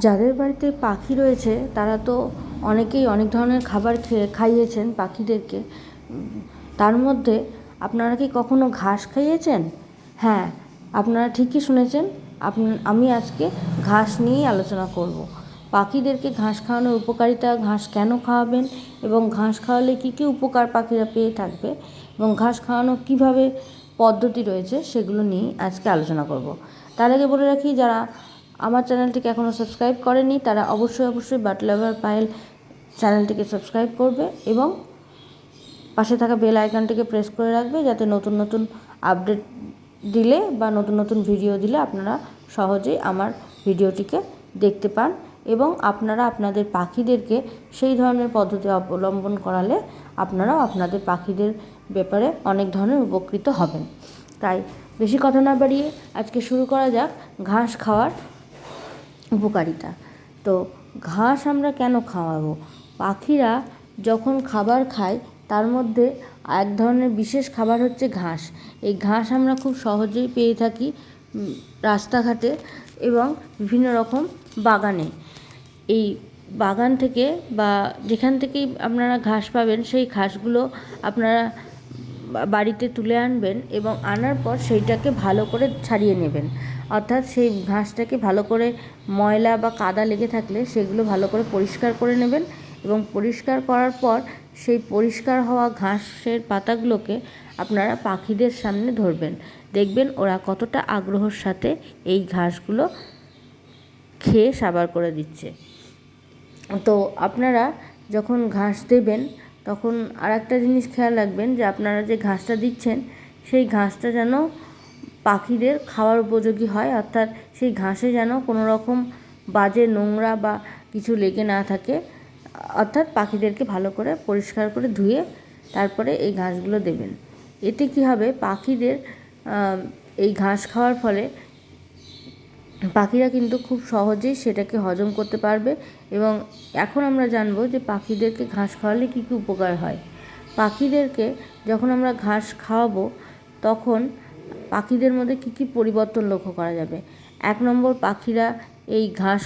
যাদের বাড়িতে পাখি রয়েছে তারা তো অনেকেই অনেক ধরনের খাবার খাইয়েছেন পাখিদেরকে। তার মধ্যে আপনারা কি কখনো ঘাস খাইয়েছেন? হ্যাঁ, আপনারা ঠিকই শুনেছেন। আমি আজকে ঘাস নিয়েই আলোচনা করব। পাখিদেরকে ঘাস খাওয়ানোর উপকারিতা, ঘাস কেন খাওয়াবেন এবং ঘাস খাওয়ালে কী কী উপকার পাখিরা পেয়ে থাকবে এবং ঘাস খাওয়ানোর কীভাবে পদ্ধতি রয়েছে সেগুলো নিয়েই আজকে আলোচনা করব। তার আগে বলে রাখি, যারা আমার চ্যানেলটিকে এখনও সাবস্ক্রাইব করেনি তারা অবশ্যই বাট লাভার পায়েল চ্যানেলটিকে সাবস্ক্রাইব করবে এবং পাশে থাকা বেল আইকনটিকে প্রেস করে রাখবে, যাতে নতুন নতুন আপডেট দিলে বা নতুন নতুন ভিডিও দিলে আপনারা সহজেই আমার ভিডিওটিকে দেখতে পান এবং আপনারা আপনাদের পাখিদেরকে সেই ধরনের পদ্ধতি অবলম্বন করালে আপনারাও আপনাদের পাখিদের ব্যাপারে অনেক ধরনের উপকৃত হবেন। তাই বেশি কথা না বাড়িয়ে আজকে শুরু করা যাক ঘাস খাওয়ার উপকারিতা। তো ঘাস আমরা কেন খাওয়াবো? পাখিরা যখন খাবার খায় তার মধ্যে এক ধরনের বিশেষ খাবার হচ্ছে ঘাস। এই ঘাস আমরা খুব সহজেই পেয়ে থাকি রাস্তাঘাটে এবং বিভিন্ন রকম বাগানে। এই বাগান থেকে বা যেখান থেকেই আপনারা ঘাস পাবেন সেই ঘাসগুলো আপনারা বাড়িতে তুলে আনবেন এবং আনার পর সেইটাকে ভালো করে ছাড়িয়ে নেবেন। অর্থাৎ সেই ঘাসটাকে ভালো করে ময়লা বা কাদা লেগে থাকলে সেগুলো ভালো করে পরিষ্কার করে নেবেন এবং পরিষ্কার করার পর সেই পরিষ্কার হওয়া ঘাসের পাতাগুলোকে আপনারা পাখিদের সামনে ধরবেন। দেখবেন ওরা কতটা আগ্রহের সাথে এই ঘাসগুলো খেয়ে সাবার করে দিচ্ছে। তো আপনারা যখন ঘাস দেবেন তখন আর একটা জিনিস খেয়াল রাখবেন যে আপনারা যে ঘাসটা দিচ্ছেন সেই ঘাসটা যেন পাখিদের খাওয়ার উপযোগী হয়, অর্থাৎ সেই ঘাসে যেন কোনো রকম বাজে নোংরা বা কিছু লেগে না থাকে। অর্থাৎ পাখিদেরকে ভালো করে পরিষ্কার করে ধুয়ে তারপরে এই ঘাসগুলো দেবেন। এতে কী হবে, পাখিদের এই ঘাস খাওয়ার ফলে পাখিরা কিন্তু খুব সহজেই সেটাকে হজম করতে পারবে। এবং এখন আমরা জানবো যে পাখিদেরকে ঘাস খাওয়ালে কী কী উপকার হয়। পাখিদেরকে যখন আমরা ঘাস খাওয়াবো তখন পাখিদের মধ্যে কী কী পরিবর্তন লক্ষ্য করা যাবে। 1 নম্বর, পাখিরা এই ঘাস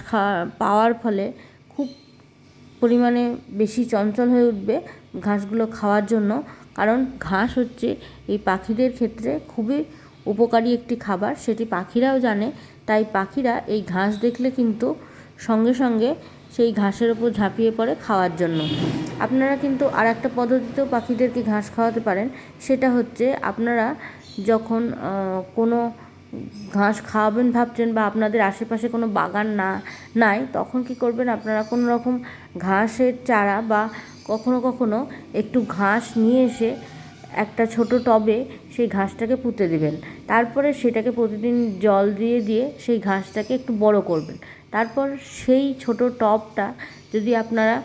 পাওয়ার ফলে খুব পরিমাণে বেশি চঞ্চল হয়ে উঠবে ঘাসগুলো খাওয়ার জন্য। কারণ ঘাস হচ্ছে এই পাখিদের ক্ষেত্রে খুবই উপকারী একটি খাবার, সেটি পাখিরাও জানে। তাই পাখিরা এই ঘাস দেখলে কিন্তু সঙ্গে সঙ্গে সেই ঘাসের ওপর ঝাঁপিয়ে পড়ে খাওয়ার জন্য। আপনারা কিন্তু আর একটা পদ্ধতিতেও পাখিদেরকে ঘাস খাওয়াতে পারেন। সেটা হচ্ছে, আপনারা যখন কোনো ঘাস খাওয়াবেন ভাবছেন বা আপনাদের আশেপাশে কোনো বাগান নাই, তখন কি করবেন, আপনারা কোনো রকম ঘাসের চারা বা কখনো কখনো একটু ঘাস নিয়ে এসে একটা ছোট টবে সেই ঘাসটাকে পুঁতে দেবেন। তারপরে সেটাকে প্রতিদিন জল দিয়ে সেই ঘাসটাকে একটু বড় করবেন। তারপর সেই ছোট টবটা যদি আপনারা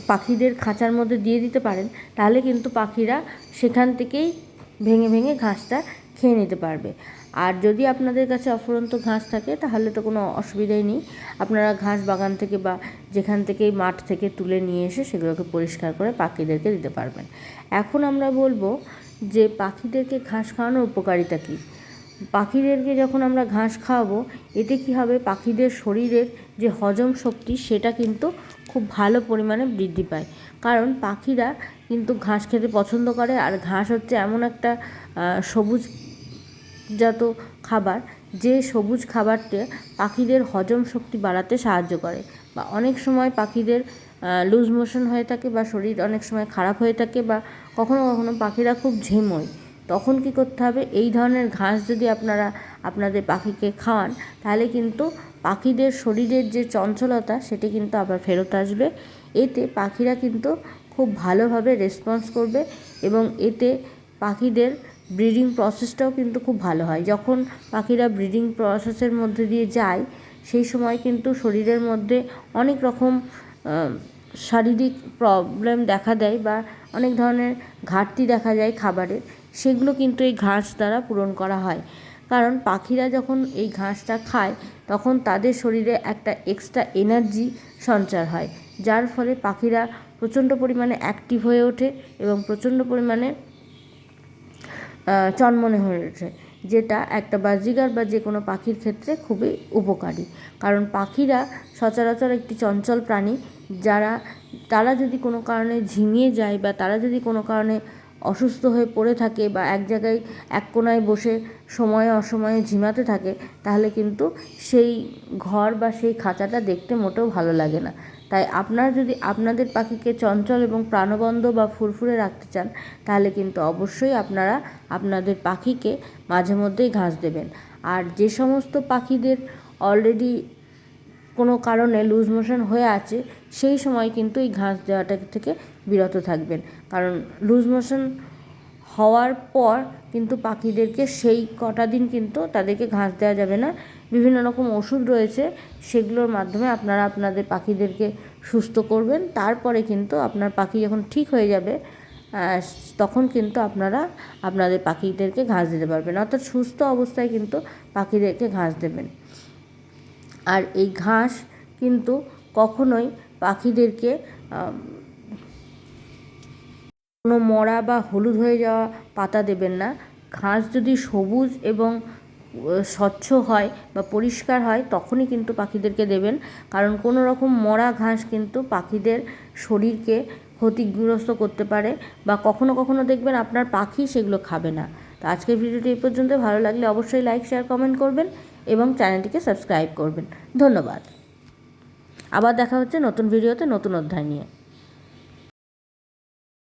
পাখিদের খাঁচার মধ্যে দিয়ে দিতে পারেন, তাহলে কিন্তু পাখিরা সেখান থেকেই ভেঙে ঘাসটা খেয়ে নিতে পারবে। আর যদি আপনাদের কাছে অফুরন্ত ঘাস থাকে তাহলে তো কোনো অসুবিধাই নেই, আপনারা ঘাস বাগান থেকে বা যেখান থেকেই মাঠ থেকে তুলে নিয়ে এসে সেগুলোকে পরিষ্কার করে পাখিদেরকে দিতে পারবেন। এখন আমরা বলবো যে পাখিদেরকে ঘাস খাওয়ানোর উপকারিতা কী। পাখিদেরকে যখন আমরা ঘাস খাওয়াবো এতে কী হবে, পাখিদের শরীরের যে হজম শক্তি সেটা কিন্তু খুব ভালো পরিমাণে বৃদ্ধি পায়। কারণ পাখিরা কিন্তু ঘাস খেতে পছন্দ করে, আর ঘাস হচ্ছে এমন একটা সবুজজাত খাবার যে সবুজ খাবারটা পাখিদের হজম শক্তি বাড়াতে সাহায্য করে। বা অনেক সময় পাখিদের লুজ মোশন হয়ে থাকে বা শরীর অনেক সময় খারাপ হয়ে থাকে বা কখনো কখনো পাখিরা খুব ঝিমোয়, তখন কী করতে হবে, এই ধরনের ঘাস যদি আপনারা আপনাদের পাখিকে খাওয়ান তাহলে কিন্তু পাখিদের শরীরের যে চঞ্চলতা সেটি কিন্তু আবার ফেরত আসবে। এতে পাখিরা কিন্তু খুব ভালোভাবে রেসপন্স করবে এবং এতে পাখিদের ব্রিডিং প্রসেসটাও কিন্তু খুব ভালো হয়। যখন পাখিরা ব্রিডিং প্রসেসের মধ্যে দিয়ে যায় সেই সময় কিন্তু শরীরের মধ্যে অনেক রকম শারীরিক প্রবলেম দেখা দেয় বা অনেক ধরনের ঘাটতি দেখা যায় খাবারের, সেগুলো কিন্তু এই ঘাস দ্বারা পূরণ করা হয়। কারণ পাখিরা যখন এই ঘাসটা খায় তখন তাদের শরীরে একটা এক্সট্রা এনার্জি সঞ্চার হয়, যার ফলে পাখিরা প্রচণ্ড পরিমাণে অ্যাক্টিভ হয়ে ওঠে এবং প্রচণ্ড পরিমাণে চনমনে হয়ে ওঠে। যেটা একটা বাজিগার বা যে কোনো পাখির ক্ষেত্রে খুবই উপকারী। কারণ পাখিরা সচরাচর একটি চঞ্চল প্রাণী, তারা যদি কোনো কারণে ঝিমিয়ে যায় বা তারা যদি কোনো কারণে অসুস্থ হয়ে পড়ে থাকে বা এক জায়গায় এক কোণায় বসে সময়ে অসময়ে ঝিমাতে থাকে, তাহলে কিন্তু সেই ঘর বা সেই খাঁচাটা দেখতে মোটেও ভালো লাগে না। তাই আপনারা যদি আপনাদের পাখিকে চঞ্চল এবং প্রাণবন্ত বা ফুরফুরে রাখতে চান, তাহলে কিন্তু অবশ্যই আপনারা আপনাদের পাখিকে মাঝে মধ্যেই ঘাস দেবেন। আর যে সমস্ত পাখিদের অলরেডি কোনো কারণে লুজ মোশন হয়ে আছে, সেই সময় কিন্তু এই ঘাস দেওয়াটা থেকে বিরত থাকবেন। কারণ লুজ মোশন হওয়ার পর কিন্তু পাখিদেরকে সেই কটা দিন কিন্তু তাদেরকে ঘাস দেওয়া যাবে না। বিভিন্ন রকম ওষুধ রয়েছে, সেগুলোর মাধ্যমে আপনারা আপনাদের পাখিদেরকে সুস্থ করবেন। তারপরে কিন্তু আপনার পাখি যখন ঠিক হয়ে যাবে, তখন কিন্তু আপনারা আপনাদের পাখিদেরকে ঘাস দিতে পারবেন। অর্থাৎ সুস্থ অবস্থায় কিন্তু পাখিদেরকে ঘাস দেবেন। আর এই ঘাস কিন্তু কখনোই পাখিদেরকে কোনো মরা বা হলুদ হয়ে যাওয়া পাতা দেবেন না। ঘাস যদি সবুজ এবং স্বচ্ছ হয় বা পরিষ্কার হয়, তখনই কিন্তু পাখিদেরকে দেবেন। কারণ কোনো রকম মরা ঘাস কিন্তু পাখিদের শরীরকে ক্ষতিগ্রস্ত করতে পারে, বা কখনো কখনো দেখবেন আপনার পাখি সেগুলো খাবে না। তো আজকের ভিডিওটি এই পর্যন্ত। ভালো লাগলে অবশ্যই লাইক, শেয়ার, কমেন্ট করবেন এবং চ্যানেলটিকে সাবস্ক্রাইব করবেন। ধন্যবাদ। আবার দেখা হচ্ছে নতুন ভিডিওতে নতুন অধ্যায় নিয়ে।